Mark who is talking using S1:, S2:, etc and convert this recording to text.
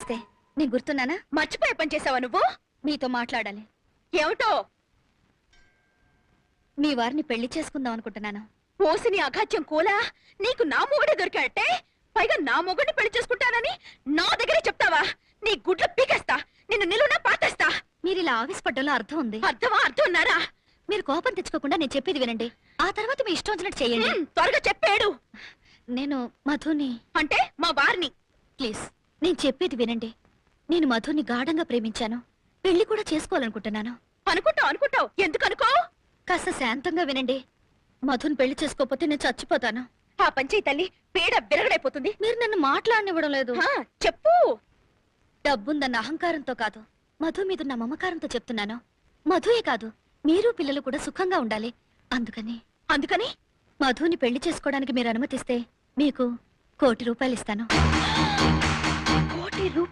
S1: నమస్తే. నేను గుర్తున్నానా?
S2: మర్చిపోయే పని చేసావా నువ్వు?
S1: మీతో మాట్లాడాలి.
S2: ఏమిటో?
S1: మీ వారిని పెళ్లి చేసుకుందాం అనుకుంటున్నాను.
S2: ఓసిని అఘాత్యం కూలా, నీకు నా మొగుడే దొరికాటే, పైగా నా మొగుడిని పెళ్లి చేసుకుంటానని నా దగ్గరే చెప్తావా? నీ గుడ్లు పీకేస్తా, నిన్ను నిలువునా పాతేస్తా.
S1: మీరు ఇలా ఆవేశపడ్డంలో అర్థం ఉంది.
S2: అర్థమా? అర్థం ఉన్నారా?
S1: మీరు కోపం తెచ్చుకోకుండా నేను చెప్పేది వినండి. ఆ తర్వాత మీ ఇష్టం వచ్చినట్టు చేయండి.
S2: త్వరగా చెప్పాడు.
S1: నేను మధుని
S2: అంటే మా వారిని.
S1: ప్లీజ్ నేను చెప్పేది వినండి. నేను మధుని గాఢంగా ప్రేమించాను. పెళ్లి కూడా చేసుకోవాలనుకుంటున్నాను.
S2: అనుకుంటావు. ఎందుకు అనుకో?
S1: కాస్త శాంతంగా వినండి. మధుని పెళ్లి చేసుకోకపోతే నేను చచ్చిపోతాను.
S2: ఆ పంచాయి తల్లి పీడ విరగడైపోతుంది.
S1: మీరు నన్ను మాట్లాడనివ్వడం లేదు.
S2: చెప్పు.
S1: డబ్బుందన్న అహంకారంతో కాదు, మధు మీదున్న మమకారంతో చెప్తున్నాను. మధుయే కాదు, మీరు పిల్లలు కూడా సుఖంగా ఉండాలి. అందుకని మధుని పెళ్లి చేసుకోవడానికి మీరు అనుమతిస్తే మీకు ₹1,00,00,000 ఇస్తాను.
S2: ₹1,00,00,000?